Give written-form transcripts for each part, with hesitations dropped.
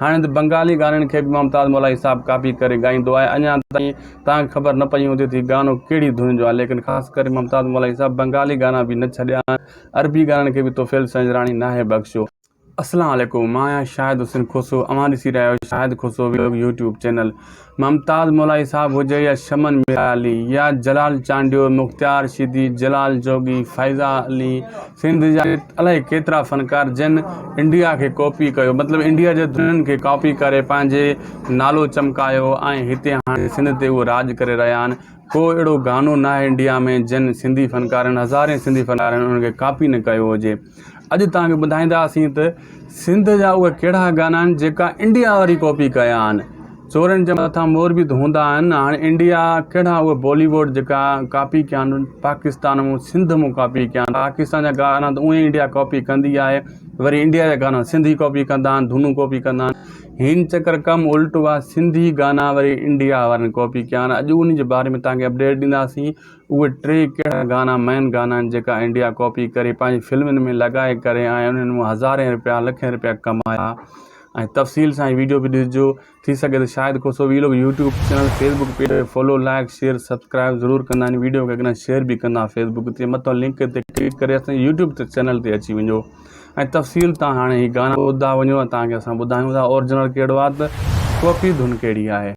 हाणे त बंगाली गाननि खे बि मुमताज़ मौलाई साहब कॉपी करे ॻाईंदो आहे। अञा ताईं तव्हांखे ख़बर न पई हूंदी थी गानो कहिड़ी धुन जो आहे, लेकिन ख़ासि करे मुमताज़ मौलाई साहब बंगाली गाना बि न छॾिया आहिनि, अरबी गाननि खे बि तोफ़ैल संजराणी नाहे बख़्शियो। अस्सलाम वालेकुम, मां आहियां शाहिद हुसैन खुसो, अवां ॾिसी रहिया आहियो शाहिद Khuso vlog YouTube channel. Mumtaz मौलाई साहब हुजे या शमन मिराली या जलाल चांडियो, मुख्तियार शीदी, जलाल जोगी, फ़ैज़ा अली, सिंध जा अलाए केतिरा फ़नकार जिन इंडिया खे कॉपी कयो, मतिलबु इंडिया जे धुननि खे कॉपी करे पंहिंजे नालो चमकायो ऐं हिते हाणे सिंध ते उहे राज करे रहिया आहिनि। को अहिड़ो गानो न आहे इंडिया में जिन सिंधी फ़नकारनि, हज़ारे सिंधी फ़नकारनि उन्हनि खे कॉपी न कयो हुजे। अॼु तव्हांखे ॿुधाईंदासीं त सिंध जा उहे कहिड़ा गाना आहिनि जेका इंडिया वारी कॉपी कया आहिनि। चोरनि जे मथां मोर बि त हूंदा आहिनि, हाणे इंडिया कहिड़ा उहे बॉलीवुड जेका कॉपी कया आहिनि पाकिस्तान मां, सिंध मां कॉपी कया आहिनि। पाकिस्तान जा गाना त उहे इंडिया कॉपी कंदी आहे, वरी इंडिया जा गाना सिंधी कॉपी कंदा आहिनि, धुनूं कॉपी कंदा आहिनि। हिन चक्कर कमु उल्टो आहे, सिंधी गाना वरी इंडिया वारनि कॉपी कया आहिनि। अॼु उन जे बारे में तव्हांखे अपडेट ॾींदासीं। उहे टे कहिड़ा गाना मेन गाना आहिनि जेका इंडिया कॉपी करे पंहिंजी फिल्मुनि में लॻाए करे ऐं उन्हनि मां हज़ारे रुपया, लखे रुपया कमाया। ऐं तफ़सील सां वीडियो बि ॾिसिजो, थी सघे त Shahid Khuso vlog YouTube channel, Facebook page follow, like, share, subscribe ज़रूरु कंदा आहिनि। वीडियो खे अॻियां शेयर बि कंदा फेसबुक ते, मथां लिंक ते क्लिक करे असांजे यूट्यूब ते चैनल ते अची वञो। ऐं तफ़सील तव्हां हाणे हीअ गाना ॿुधंदा वञो, तव्हांखे असां ॿुधायूं था ओरिजिनल कहिड़ो आहे त कॉपी धुन कहिड़ी आहे।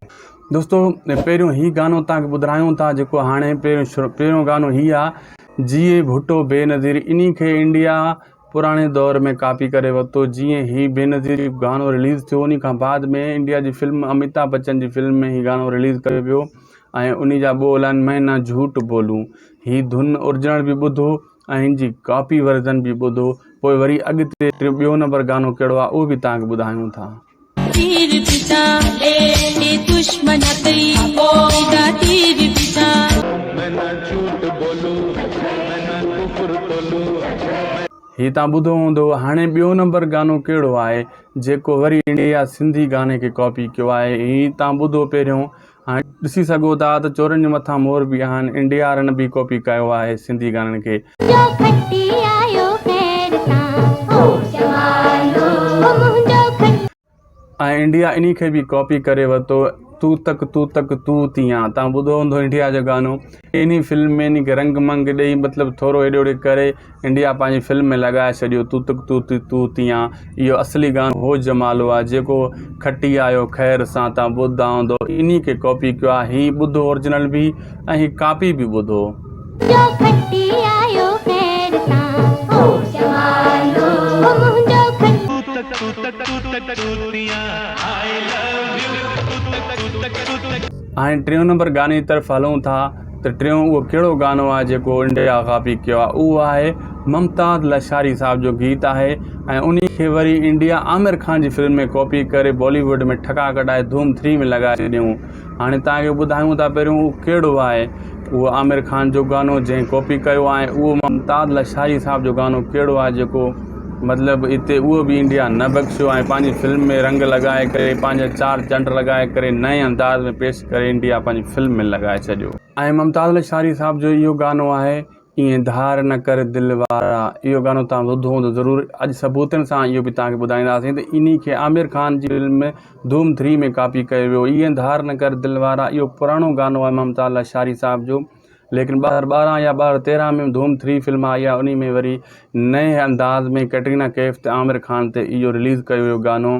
दोस्तो पहिरियों हीअ गानो तव्हांखे ॿुधायूं था जेको हाणे पहिरियों गानो हीअ आहे, जिए भुट्टो बेनज़ीर। इन खे इंडिया पुराणे दौर में कॉपी करे वरितो। जीअं ही बेनज़ीर गानो रिलीज़ थियो, उन खां बाद में इंडिया जी फिल्म अमिताभ बच्चन जी फिल्म में हीअ गानो रिलीज़ कयो वियो ऐं उन जा ॿोल आहिनि, मैं ना झूठ बोलूं। हीअ धुन ओरिजिनल बि ॿुधो ऐं हिन जी कॉपी वर्ज़न बि ॿुधो। पोइ वरी अॻिते ॿियो नंबर गानो कहिड़ो आहे उहो बि तव्हांखे ॿुधायूं था। हीअ तव्हां ॿुधो हूंदो। हाणे ॿियो नंबर गानो कहिड़ो आहे जेको वरी इंडिया सिंधी गाने खे कॉपी कयो आहे, हीअ तव्हां ॿुधो पहिरियों। हाणे ॾिसी सघो था त चोरनि जे मथां मोर बि आहिनि, इंडिया वारनि बि कॉपी कयो आहे सिंधी गाननि खे। ऐं इंडिया इन खे बि कॉपी करे वरितो, तू तक तू तियां। तव्हां ॿुधो हूंदो इंडिया जो गानो। इन फिल्म में इन खे रंग मंग ॾेई मतिलबु थोरो हेॾो हेॾे करे इंडिया पंहिंजी फिल्म में लॻाए छॾियो, तू तक तू तियां। इहो असली गानो हो जमालो आहे जेको खटी आयो ख़ैर सां तव्हां ॿुधंदा हूंदो, इन खे कॉपी कयो आहे। हीअ ॿुधो ओरिजिनल बि ऐं हीअ कॉपी बि ॿुधो। हाणे टियों नंबर गाने जी तरफ़ हलूं था त टियों उहो कहिड़ो गानो आहे जेको इंडिया कॉपी कयो आहे, उहो आहे मुमताज़ लशारी साहब जो गीत आहे ऐं उन खे वरी इंडिया आमिर खान जी फिल्म में कॉपी करे बॉलीवुड में ठका कढाए धूम 3 में लॻाए छॾियऊं। हाणे तव्हांखे ॿुधायूं था पहिरियों उहो कहिड़ो आहे। उहो आमिर खान जो गानो जंहिं कॉपी कयो आहे, उहो मुमताज़ लशारी साहब जो गानो कहिड़ो आहे जेको मतिलबु हिते उहो बि इंडिया न बख़्शियो ऐं पंहिंजी फिल्म में रंग लॻाए करे, पंहिंजा 4 चंड लॻाए करे नए अंदाज़ में पेश करे इंडिया पंहिंजी फिल्म में लॻाए छॾियो। ऐं मुमताज़ लशारी साहब जो इहो गानो आहे, ईअं धार न कर दिल वारा। इहो गानो तव्हां ॿुधो हूंदो ज़रूरु। अॼु सबूतनि सां इहो बि तव्हांखे ॿुधाईंदासीं त इन खे आमिर खान जी फिल्म में धूम 3 में कॉपी कयो वियो। ईअं धार न कर दिल वारा इहो पुराणो गानो आहे मुमताज़ लशारी साहब जो, लेकिन 2012 या 2013 में धूम 3 फिल्म आई आहे, उन में वरी नए अंदाज़ में कैटरीना कैफ ते आमिर खान ते इहो रिलीज़ कयो वियो गानो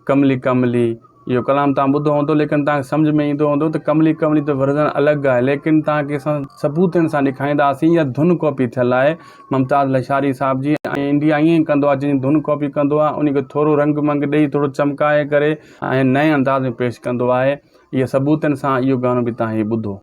कमली कमली। इहो कलाम तव्हां ॿुधो हूंदो, लेकिन तव्हांखे सम्झ में ईंदो हूंदो त कमली कमली त वर्ज़न अलॻि आहे, लेकिन तव्हांखे असां सबूतनि सां ॾेखारींदासीं इहा धुन कॉपी थियल आहे मुमताज़ लशारी साहब जी। ऐं इंडिया ईअं ई कंदो आहे, जंहिं धुन कॉपी कंदो आहे उन खे थोरो रंग मंग ॾेई थोरो चमकाए करे ऐं नए अंदाज़ में पेश कंदो आहे। इहे सबूतनि सां इहो गानो बि तव्हां हीअ ॿुधो।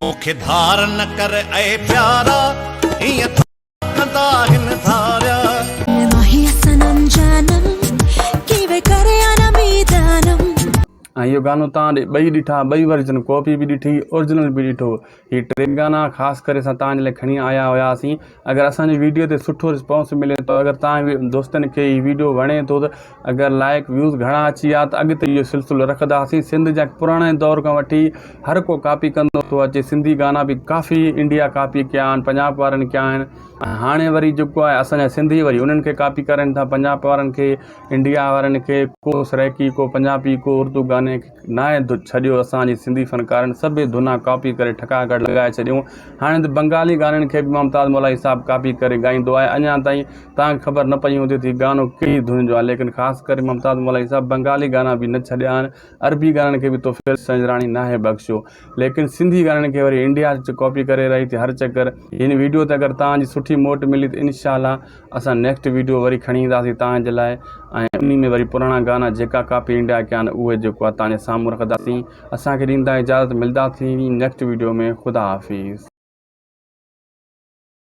इहो गानो तव्हां ॿई ॾिठा, ॿई वर्जन, कॉपी बि ॾिठी, ओरिजिनल बि ॾिठो। हीअ 3 गाना ख़ासि करे असां तव्हांजे लाइ खणी आया हुआसीं। अगरि असांजी वीडियो ते सुठो रिस्पॉन्स मिले थो, अगरि तव्हांजे दोस्तनि खे हीअ वीडियो वणे थो, त अगरि लाइक व्यूज़ घणा अची विया त अॻिते इहो सिलसिलो रखंदासीं। सिंध जा पुराणे दौर खां वठी हर को कॉपी कंदो थो अचे। सिंधी गाना बि काफ़ी इंडिया कॉपी कया आहिनि, पंजाब वारनि कया आहिनि। हाणे वरी जेको आहे असांजा सिंधी वरी उन्हनि खे कॉपी करनि था, पंजाब वारनि खे, इंडिया वारनि खे। को सराइकी, को पंजाबी, को उर्दू गाने नाहे छॾियो असांजी सिंधी फ़नकारनि, सभई धुना कॉपी करे ठकागड़ लॻाए छॾियूं। हाणे त बंगाली गाननि खे बि मुमताज़ मौलवी साहब कॉपी करे ॻाईंदो आहे। अञा ताईं तव्हांखे ख़बर न पई हूंदी त गानो कहिड़ी धुन जो आहे, लेकिन ख़ासि करे मुमताज़ मौलवी साहब बंगाली गाना बि न छॾिया आहिनि। अरबी गाननि खे बि तोफ़ील संजराणी नाहे बख़्शियो, लेकिन सिंधी गाननि खे वरी इंडिया कॉपी करे रही थी हर चकर। हिन वीडियो ते अगरि तव्हांजी सुठी मोट मिली त इनशाला असां नेक्स्ट वीडियो वरी खणी ईंदासीं तव्हांजे लाइ, ऐं उन में वरी पुराणा गाना जेका कॉपी इंडिया कया आहिनि उहे जेको आहे तव्हांजे साम्हूं रखंदासीं। असांखे ॾींदा इजाज़त, मिलंदासीं नेक्स्ट वीडियो में। ख़ुदा हाफ़िज़।